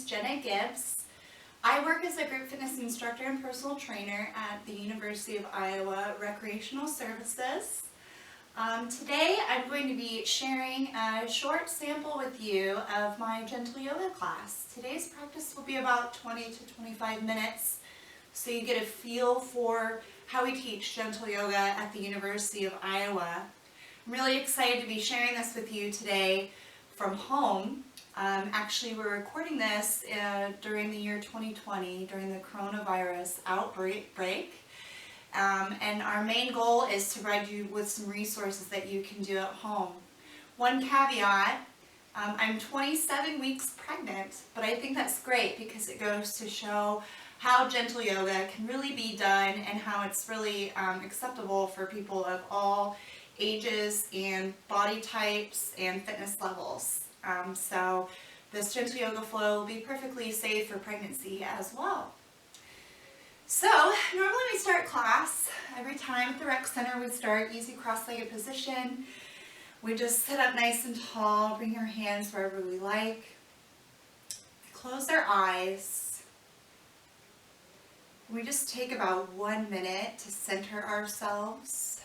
is Jenna Gibbs. I work as a group fitness instructor and personal trainer at the University of Iowa Recreational Services. Today I'm going to be sharing a short sample with you of my gentle yoga class. Today's practice will be about 20 to 25 minutes, so you get a feel for how we teach gentle yoga at the University of Iowa. I'm really excited to be sharing this with you today from home. Actually, we're recording this during the year 2020, during the coronavirus outbreak. And our main goal is to provide you with some resources that you can do at home. One caveat, I'm 27 weeks pregnant, but I think that's great because it goes to show how gentle yoga can really be done and how it's really acceptable for people of all ages and body types and fitness levels. So this gentle yoga flow will be perfectly safe for pregnancy as well. So normally we start class every time at the rec center. We start easy cross-legged position. We just sit up nice and tall, bring your hands wherever we like. Close our eyes. We just take about 1 minute to center ourselves.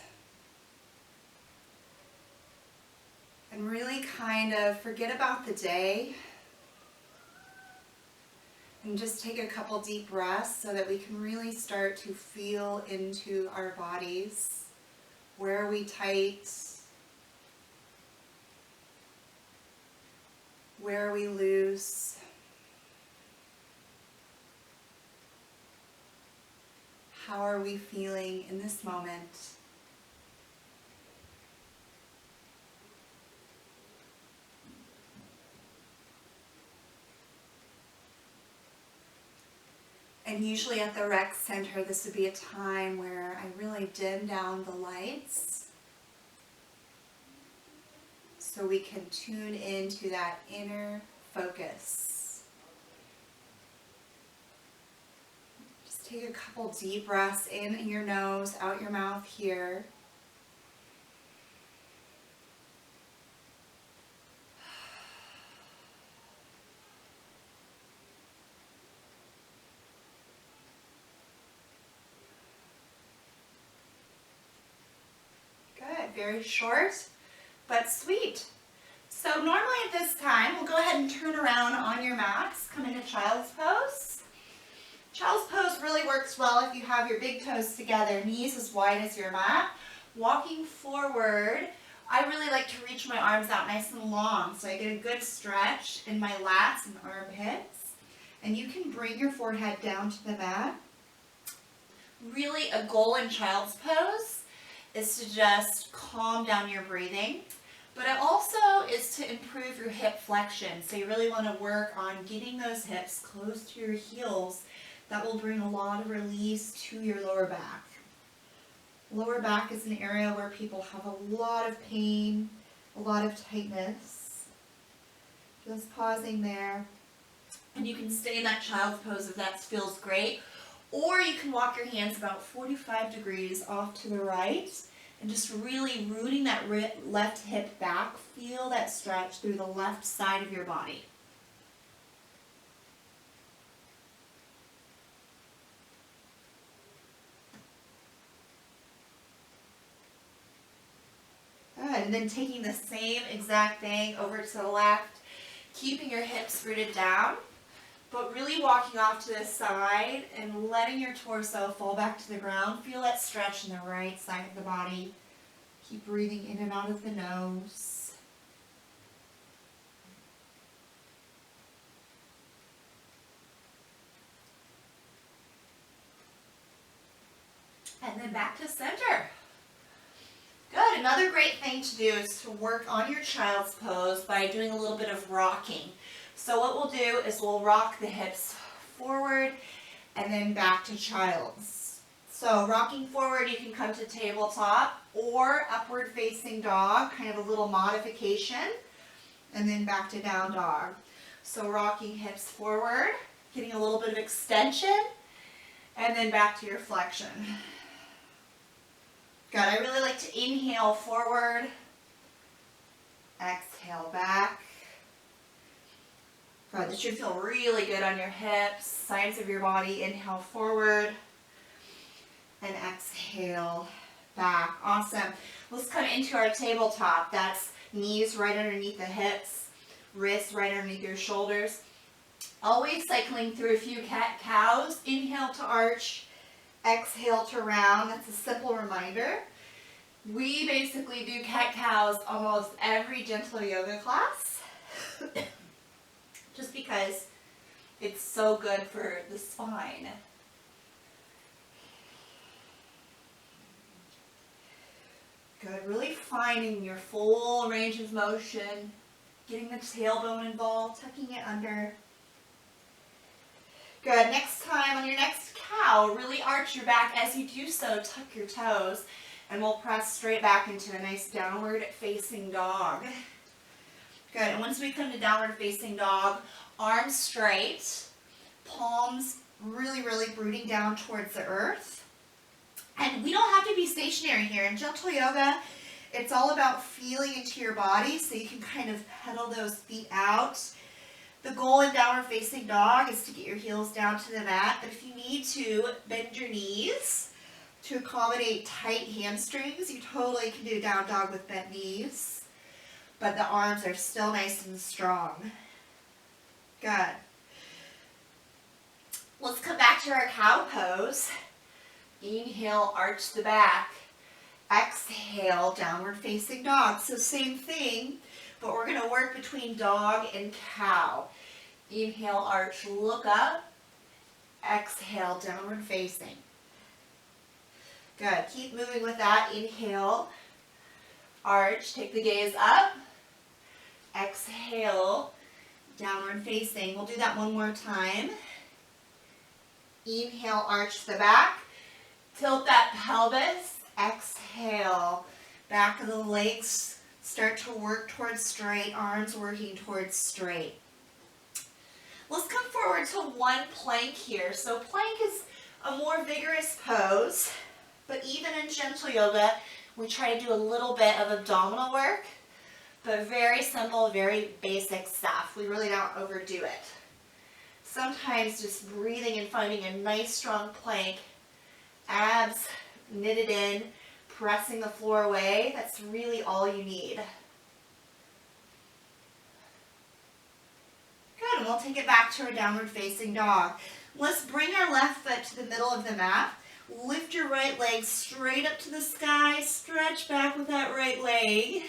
And really kind of forget about the day and just take a couple deep breaths so that we can really start to feel into our bodies. Where are we tight? Where are we loose? How are we feeling in this moment? And usually at the rec center, this would be a time where I really dim down the lights so we can tune into that inner focus. Just take a couple deep breaths in your nose, out your mouth here. Very short, but sweet. So normally at this time, we'll go ahead and turn around on your mats, come into child's pose. Child's pose really works well if you have your big toes together, knees as wide as your mat. Walking forward, I really like to reach my arms out nice and long so I get a good stretch in my lats and armpits. And you can bring your forehead down to the mat. Really a goal in child's pose is to just calm down your breathing, but it also is to improve your hip flexion. So you really want to work on getting those hips close to your heels. That will bring a lot of release to your lower back. Lower back is an area where people have a lot of pain, a lot of tightness. Just pausing there. And you can stay in that child's pose if that feels great. Or you can walk your hands about 45 degrees off to the right and just really rooting that left hip back. Feel that stretch through the left side of your body. Good. And then taking the same exact thing over to the left, keeping your hips rooted down, but really walking off to the side and letting your torso fall back to the ground. Feel that stretch in the right side of the body. Keep breathing in and out of the nose. And then back to center. Good. Another great thing to do is to work on your child's pose by doing a little bit of rocking. So what we'll do is we'll rock the hips forward and then back to child's. So rocking forward, you can come to tabletop or upward facing dog, kind of a little modification, and then back to down dog. So rocking hips forward, getting a little bit of extension, and then back to your flexion. Good. I really like to inhale forward, exhale back. Good. This should feel really good on your hips, sides of your body. Inhale forward and exhale back. Awesome. Let's come into our tabletop. That's knees right underneath the hips, wrists right underneath your shoulders. Always cycling through a few cat-cows. Inhale to arch, exhale to round. That's a simple reminder. We basically do cat-cows almost every gentle yoga class just because it's so good for the spine. Good, really finding your full range of motion, getting the tailbone involved, tucking it under. Good, next time on your next cow, really arch your back. As you do so, tuck your toes, and we'll press straight back into a nice downward facing dog. Good, and once we come to downward facing dog, arms straight, palms really rooting down towards the earth. And we don't have to be stationary here. In gentle yoga, it's all about feeling into your body so you can kind of pedal those feet out. The goal in downward facing dog is to get your heels down to the mat, but if you need to, bend your knees to accommodate tight hamstrings. You totally can do down dog with bent knees, but the arms are still nice and strong. Good. Let's come back to our cow pose. Inhale, arch the back. Exhale, downward facing dog. So same thing, but we're going to work between dog and cow. Inhale, arch, look up. Exhale, downward facing. Good. Keep moving with that. Inhale, arch, take the gaze up. Exhale, downward facing. We'll do that one more time. Inhale, arch the back. Tilt that pelvis. Exhale. Back of the legs start to work towards straight. Arms working towards straight. Let's come forward to one plank here. So plank is a more vigorous pose, but even in gentle yoga, we try to do a little bit of abdominal work, but very simple, very basic stuff. We really don't overdo it. Sometimes just breathing and finding a nice strong plank, abs knitted in, pressing the floor away, that's really all you need. Good, and we'll take it back to our downward facing dog. Let's bring our left foot to the middle of the mat. Lift your right leg straight up to the sky, stretch back with that right leg.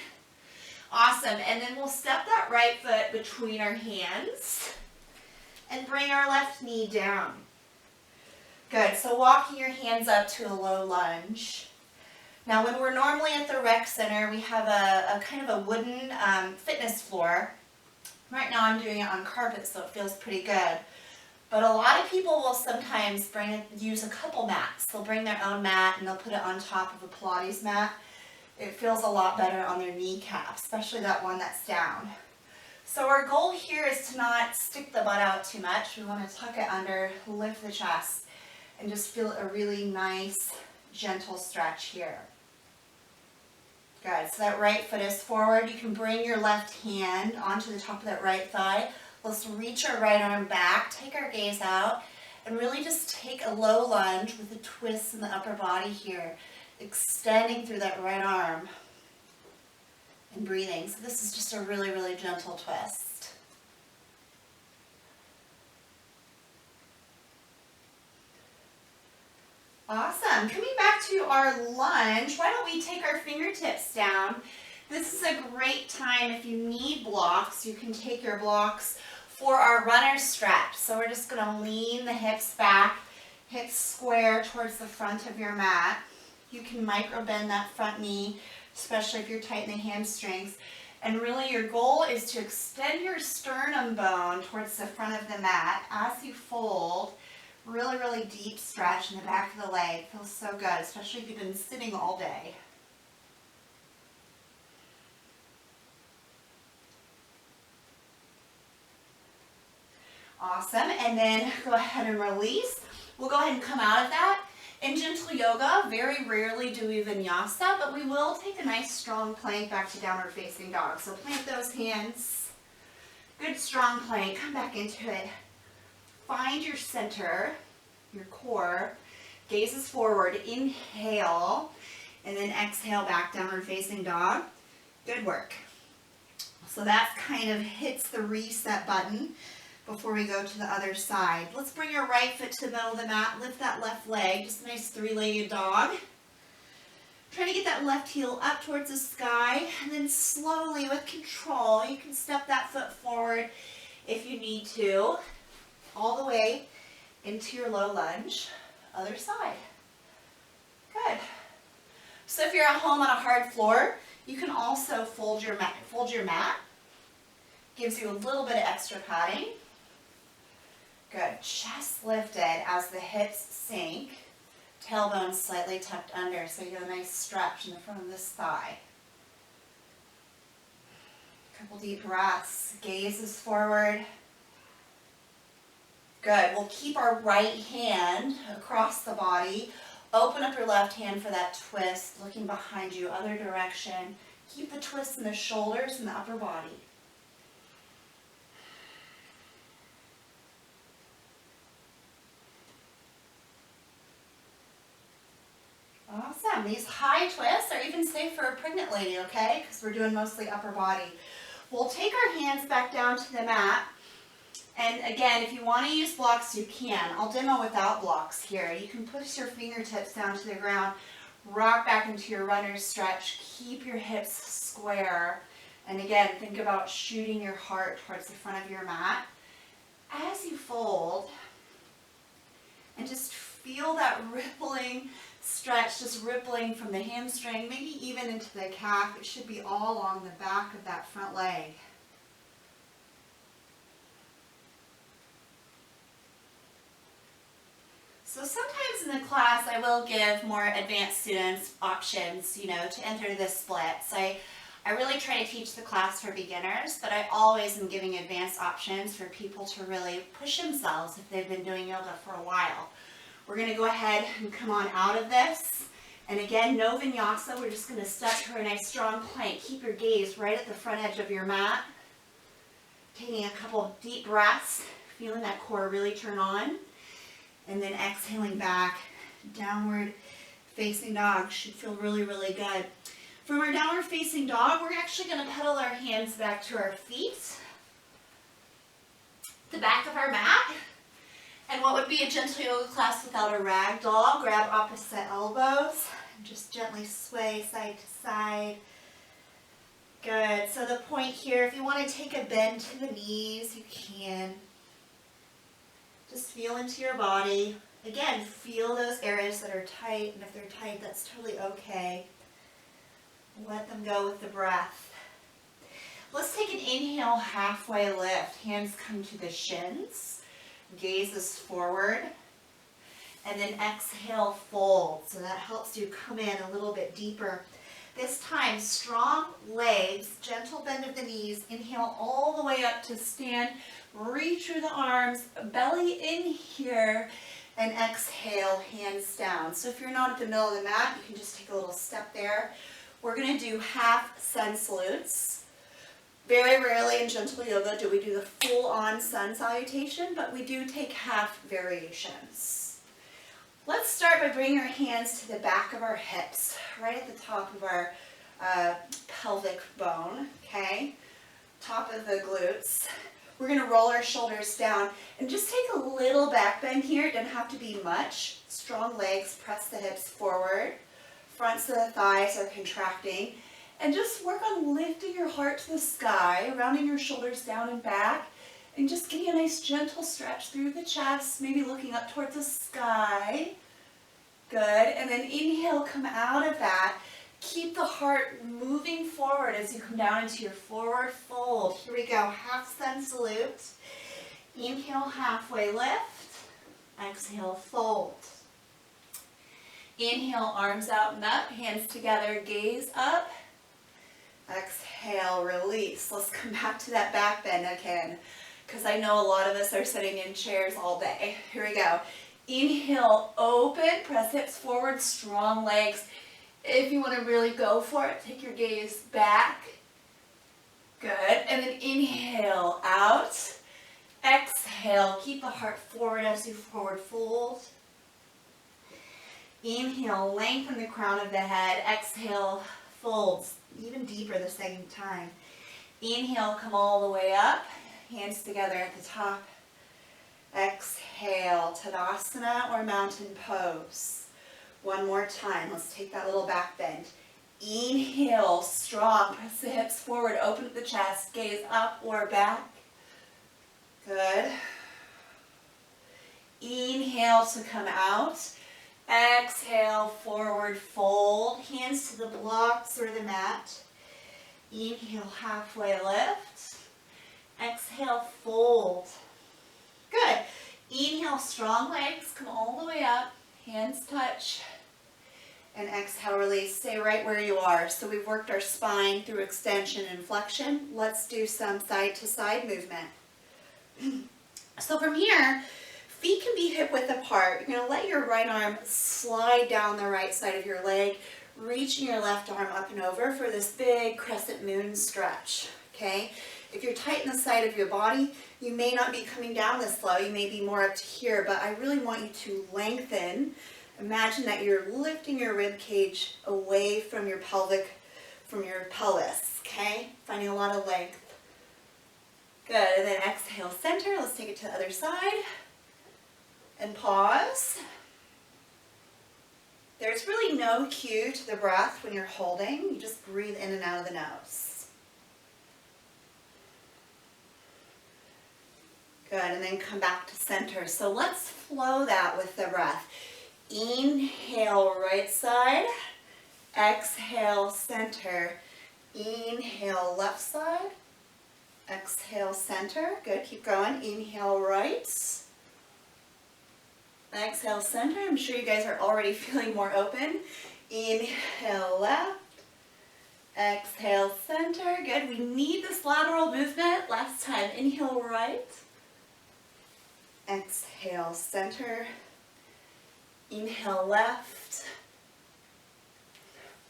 Awesome, and then we'll step that right foot between our hands and bring our left knee down. Good, so walking your hands up to a low lunge. Now when we're normally at the rec center, we have a kind of a wooden fitness floor. Right now I'm doing it on carpet, so it feels pretty good. But a lot of people will sometimes use a couple mats. They'll bring their own mat and they'll put it on top of a Pilates mat. It feels a lot better on their kneecap, especially that one that's down. So our goal here is to not stick the butt out too much. We want to tuck it under, lift the chest, and just feel a really nice, gentle stretch here. Good, so that right foot is forward. You can bring your left hand onto the top of that right thigh. Let's reach our right arm back, take our gaze out, and really just take a low lunge with a twist in the upper body here, extending through that right arm and breathing. So this is just a really gentle twist. Awesome. Coming back to our lunge, why don't we take our fingertips down? This is a great time if you need blocks. You can take your blocks for our runner's stretch. So we're just going to lean the hips back, hips square towards the front of your mat. You can micro bend that front knee, especially if you're tight in the hamstrings. And really your goal is to extend your sternum bone towards the front of the mat as you fold. Really deep stretch in the back of the leg. Feels so good, especially if you've been sitting all day. Awesome, and then go ahead and release. We'll go ahead and come out of that. In gentle yoga, very rarely do we vinyasa, but we will take a nice strong plank back to downward facing dog. So plant those hands. Good strong plank. Come back into it. Find your center, your core. Gazes forward. Inhale. And then exhale back, downward facing dog. Good work. So that kind of hits the reset button before we go to the other side. Let's bring your right foot to the middle of the mat. Lift that left leg. Just a nice three-legged dog. Try to get that left heel up towards the sky. And then slowly, with control, you can step that foot forward if you need to. All the way into your low lunge. Other side. Good. So if you're at home on a hard floor, you can also fold your mat. Gives you a little bit of extra padding. Good. Chest lifted as the hips sink. Tailbone slightly tucked under, so you get a nice stretch in the front of this thigh. Couple deep breaths. Gazes forward. Good. We'll keep our right hand across the body. Open up your left hand for that twist, looking behind you, other direction. Keep the twist in the shoulders and the upper body. Awesome. These high twists are even safe for a pregnant lady, okay? Because we're doing mostly upper body. We'll take our hands back down to the mat. And again, if you want to use blocks, you can. I'll demo without blocks here. You can push your fingertips down to the ground, rock back into your runner's stretch, keep your hips square. And again, think about shooting your heart towards the front of your mat. As you fold, and just feel that rippling stretch, just rippling from the hamstring, maybe even into the calf. It should be all along the back of that front leg. So sometimes in the class I will give more advanced students options, to enter this splits. I really try to teach the class for beginners, but I always am giving advanced options for people to really push themselves if they've been doing yoga for a while. We're going to go ahead and come on out of this. And again, no vinyasa. We're just going to step to a nice strong plank. Keep your gaze right at the front edge of your mat. Taking a couple deep breaths, feeling that core really turn on. And then exhaling back, downward facing dog. Should feel really, really good. From our downward facing dog, we're actually going to pedal our hands back to our feet, the back of our mat. And what would be a gentle yoga class without a rag doll? Grab opposite elbows and just gently sway side to side. Good. So the point here, if you want to take a bend to the knees, you can. Just feel into your body. Again, feel those areas that are tight, and if they're tight, that's totally okay. Let them go with the breath. Let's take an inhale, halfway lift. Hands come to the shins. Gazes forward. And then exhale, fold. So that helps you come in a little bit deeper. This time, strong legs, gentle bend of the knees. Inhale all the way up to stand. Reach through the arms, belly in here, and exhale, hands down. So if you're not at the middle of the mat, you can just take a little step there. We're going to do half sun salutes. Very rarely in gentle yoga do we do the full-on sun salutation, but we do take half variations. Let's start by bringing our hands to the back of our hips, right at the top of our pelvic bone, okay? Top of the glutes. We're going to roll our shoulders down and just take a little back bend here. It doesn't have to be much. Strong legs, press the hips forward. Fronts of the thighs are contracting. And just work on lifting your heart to the sky, rounding your shoulders down and back, and just getting a nice gentle stretch through the chest, maybe looking up towards the sky. Good. And then inhale, come out of that. Keep the heart moving forward as you come down into your forward fold. Here we go. Half sun salute. Inhale, halfway lift. Exhale, fold. Inhale, arms out and up. Hands together, gaze up. Exhale, release. Let's come back to that back bend again, because I know a lot of us are sitting in chairs all day. Here we go. Inhale, open. Press hips forward, strong legs. If you want to really go for it, take your gaze back Good, and then inhale out. Exhale, keep the heart forward as you forward fold. Inhale, lengthen the crown of the head. Exhale, folds even deeper the second time. Inhale, come all the way up. Hands together at the top. Exhale, Tadasana or mountain pose. One more time. Let's take that little back bend. Inhale, strong. Press the hips forward. Open up the chest. Gaze up or back. Good. Inhale to come out. Exhale, forward fold. Hands to the blocks or the mat. Inhale, halfway lift. Exhale, fold. Good. Inhale, strong legs. Come all the way up. Hands touch. And exhale, release. Stay right where you are. So we've worked our spine through extension and flexion. Let's do some side to side movement. So from here, feet can be hip width apart. You're going to let your right arm slide down the right side of your leg, reaching your left arm up and over for this big crescent moon stretch. Okay? If you're tight in the side of your body, you may not be coming down this low. You may be more up to here, but I really want you to lengthen. Imagine that you're lifting your rib cage away from your pelvic, from your pelvis. Okay? Finding a lot of length. Good. And then exhale, center. Let's take it to the other side. And pause. There's really no cue to the breath when you're holding. You just breathe in and out of the nose. Good, and then come back to center. So let's flow that with the breath. Inhale, right side. Exhale, center. Inhale, left side. Exhale, center. Good, keep going. Inhale, right. Exhale, center. I'm sure you guys are already feeling more open. Inhale, left. Exhale, center. Good. We need this lateral movement. Last time. Inhale, right. Exhale, center. Inhale, left.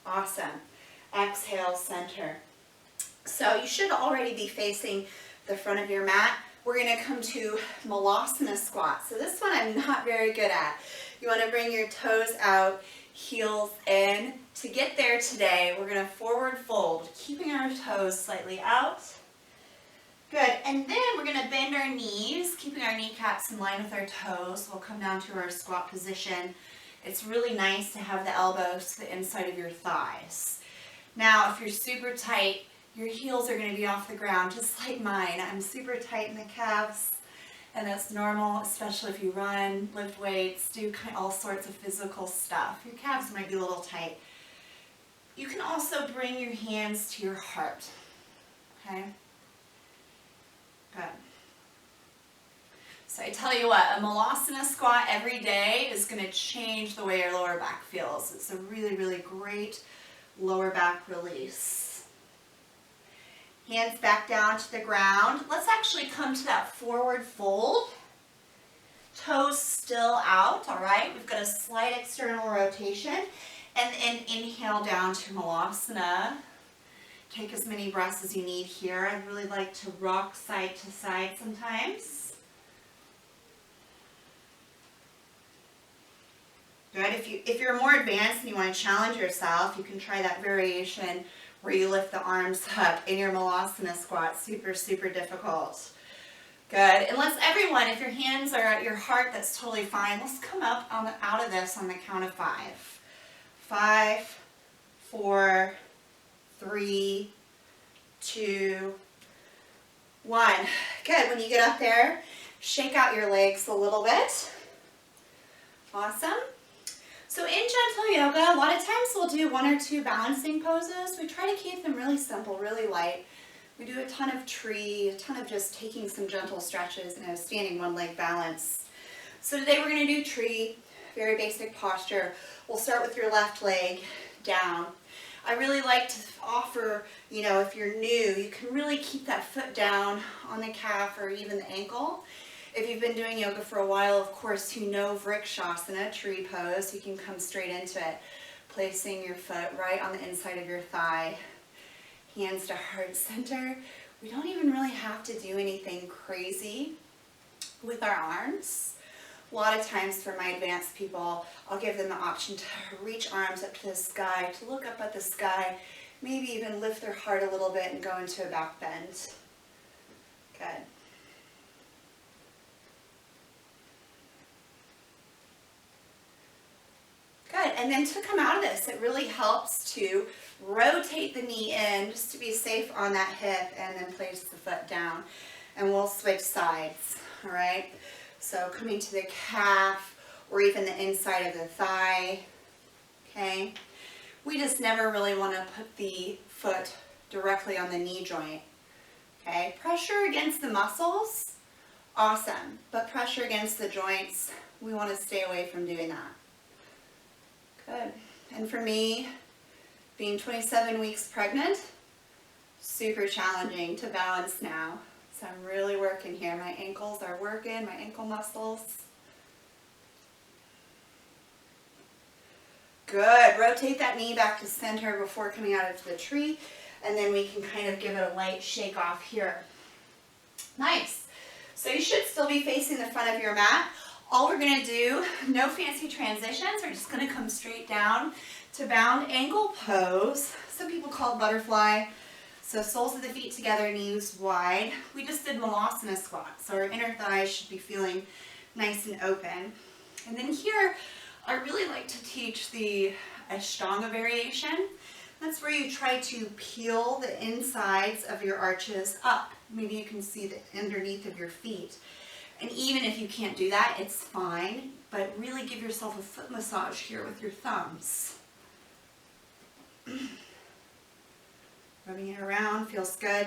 Awesome. Exhale, center. So you should already be facing the front of your mat. We're going to come to Malasana squat. So this one I'm not very good at. You want to bring your toes out, heels in. To get there today, we're going to forward fold, keeping our toes slightly out. Good. And then we're going to bend our knees, keeping our kneecaps in line with our toes. We'll come down to our squat position. It's really nice to have the elbows to the inside of your thighs. Now, if you're super tight, your heels are going to be off the ground, just like mine. I'm super tight in the calves, and that's normal, especially if you run, lift weights, do all sorts of physical stuff. Your calves might be a little tight. You can also bring your hands to your heart, okay? Good. So I tell you what, a Malasana squat every day is going to change the way your lower back feels. It's a really, really great lower back release. Hands back down to the ground. Let's actually come to that forward fold. Toes still out, all right? We've got a slight external rotation. And then inhale down to Malasana. Take as many breaths as you need here. I really like to rock side to side sometimes. Good. If you're more advanced and you want to challenge yourself, you can try that variation where you lift the arms up in your Malasana squat. Super, super difficult. Good. And let's everyone, if your hands are at your heart, that's totally fine. Let's come up out of this on the count of 5. 5, 4, 3, 2, 1. Good. When you get up there, shake out your legs a little bit. Awesome. So in gentle yoga, a lot of times we'll do 1 or 2 balancing poses. We try to keep them really simple, really light. We do a ton of tree, a ton of just taking some gentle stretches and a standing one leg balance. So today we're going to do tree, very basic posture. We'll start with your left leg down. I really like to offer, if you're new, you can really keep that foot down on the calf or even the ankle. If you've been doing yoga for a while, of course, you know Vrikshasana, tree pose. You can come straight into it, placing your foot right on the inside of your thigh. Hands to heart center. We don't even really have to do anything crazy with our arms. A lot of times for my advanced people, I'll give them the option to reach arms up to the sky, to look up at the sky, maybe even lift their heart a little bit and go into a back bend. Good. Good, and then to come out of this, it really helps to rotate the knee in just to be safe on that hip, and then place the foot down. And we'll switch sides, all right? So coming to the calf or even the inside of the thigh, okay? We just never really want to put the foot directly on the knee joint, okay? Pressure against the muscles, awesome, but pressure against the joints, we want to stay away from doing that. Good. And for me, being 27 weeks pregnant, super challenging to balance now. So I'm really working here. My ankles are working, my ankle muscles. Good. Rotate that knee back to center before coming out of the tree. And then we can kind of give it a light shake off here. Nice. So you should still be facing the front of your mat. All we're going to do, no fancy transitions. We're just going to come straight down to bound ankle pose. Some people call it butterfly. So soles of the feet together, knees wide. We just did Malasana squat, so our inner thighs should be feeling nice and open. And then here, I really like to teach the Ashtanga variation. That's where you try to peel the insides of your arches up. Maybe you can see the underneath of your feet. And even if you can't do that, it's fine, but really give yourself a foot massage here with your thumbs. Rubbing it around, feels good.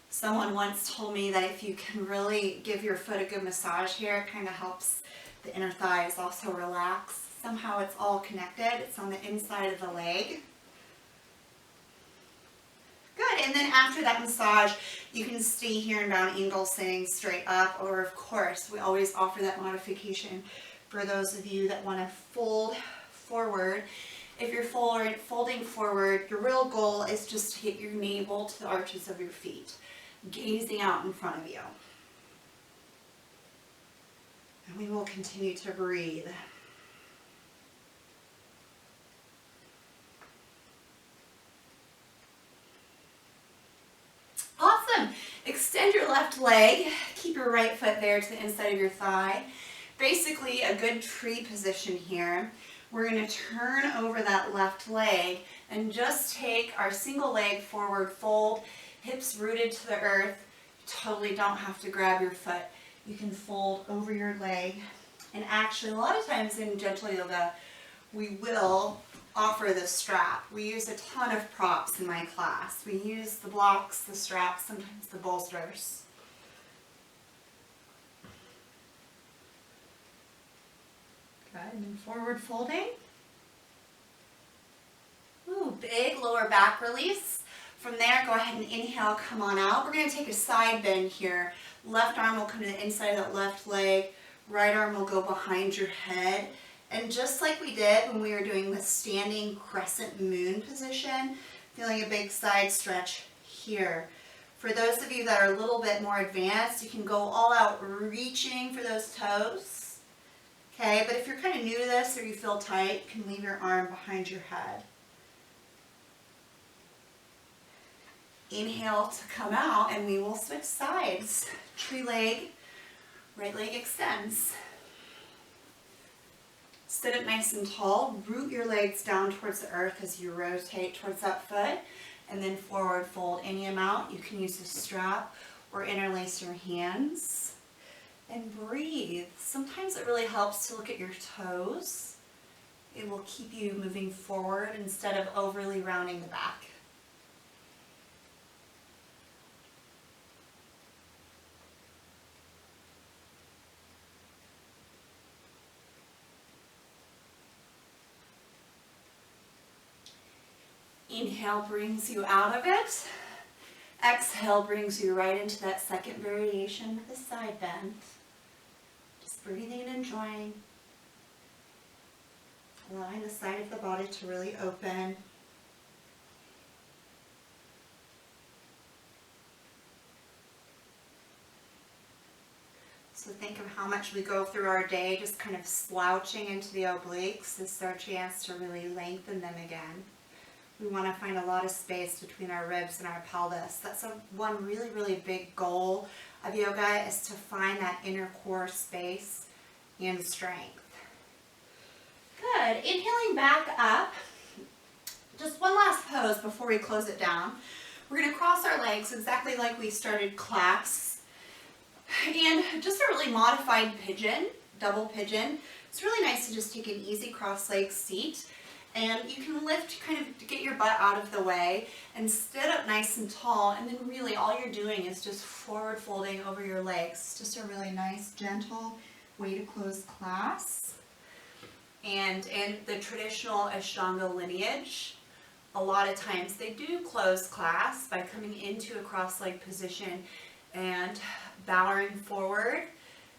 Someone once told me that if you can really give your foot a good massage here, it kind of helps the inner thighs also relax. Somehow it's all connected. It's on the inside of the leg. Good, and then after that massage, you can stay here in bound angle sitting straight up, or of course, we always offer that modification for those of you that want to fold forward. If you're folding forward, your real goal is just to get your navel to the arches of your feet, gazing out in front of you. And we will continue to breathe. Awesome. Extend your left leg. Keep your right foot there to the inside of your thigh. Basically a good tree position here. We're going to turn over that left leg and just take our single leg forward fold, hips rooted to the earth. You totally don't have to grab your foot. You can fold over your leg. And actually, a lot of times in gentle yoga, we will offer the strap. We use a ton of props in my class. We use the blocks, the straps, sometimes the bolsters. Good, and then forward folding. Ooh, big lower back release. From there, go ahead and inhale, come on out. We're going to take a side bend here. Left arm will come to the inside of that left leg. Right arm will go behind your head. And just like we did when we were doing the standing crescent moon position, feeling a big side stretch here. For those of you that are a little bit more advanced, you can go all out reaching for those toes. Okay, but if you're kind of new to this or you feel tight, you can leave your arm behind your head. Inhale to come out and we will switch sides. Tree leg, right leg extends. Sit up nice and tall, root your legs down towards the earth as you rotate towards that foot, and then forward fold any amount. You can use a strap or interlace your hands. And breathe. Sometimes it really helps to look at your toes. It will keep you moving forward instead of overly rounding the back. Inhale brings you out of it. Exhale brings you right into that second variation with the side bend. Just breathing and enjoying. Allowing the side of the body to really open. So think of how much we go through our day just kind of slouching into the obliques. This is our chance to really lengthen them again. We want to find a lot of space between our ribs and our pelvis. That's one really, really big goal of yoga, is to find that inner core space and strength. Good. Inhaling back up. Just one last pose before we close it down. We're going to cross our legs exactly like we started class. And just a really modified pigeon, double pigeon. It's really nice to just take an easy cross-legged seat. And you can lift, kind of get your butt out of the way and stand up nice and tall. And then really all you're doing is just forward folding over your legs. Just a really nice, gentle way to close class. And in the traditional Ashtanga lineage, a lot of times they do close class by coming into a cross-leg position and bowing forward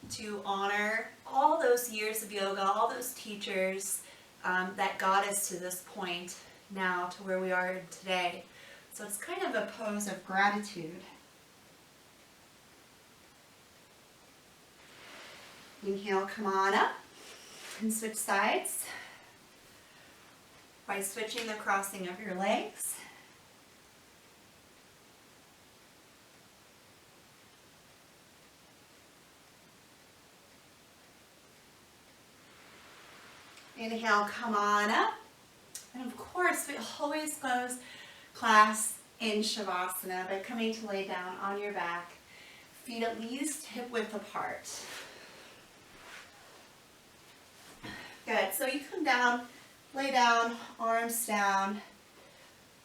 to honor all those years of yoga, all those teachers that got us to this point now, to where we are today. So it's kind of a pose of gratitude. Inhale, come on up and switch sides by switching the crossing of your legs. Inhale, come on up. And of course, we always close class in Shavasana by coming to lay down on your back, feet at least hip width apart. Good. So you come down, lay down, arms down,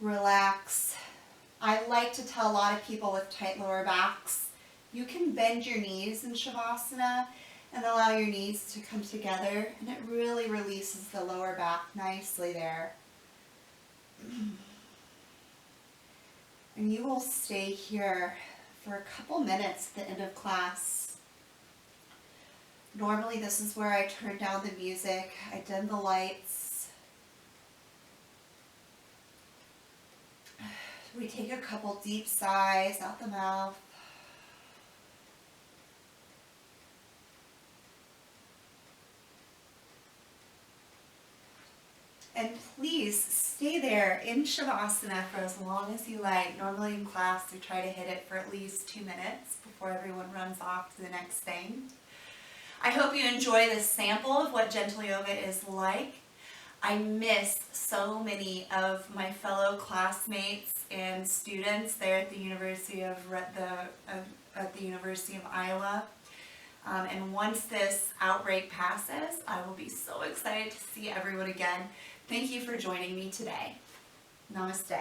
relax. I like to tell a lot of people with tight lower backs, you can bend your knees in Shavasana and allow your knees to come together, and it really releases the lower back nicely there. And you will stay here for a couple minutes at the end of class. Normally this is where I turn down the music, I dim the lights. We take a couple deep sighs out the mouth. And please stay there in Shavasana for as long as you like. Normally in class we try to hit it for at least 2 minutes before everyone runs off to the next thing. I hope you enjoy this sample of what gentle yoga is like. I miss so many of my fellow classmates and students there at the University of Iowa. And once this outbreak passes, I will be so excited to see everyone again. Thank you for joining me today. Namaste.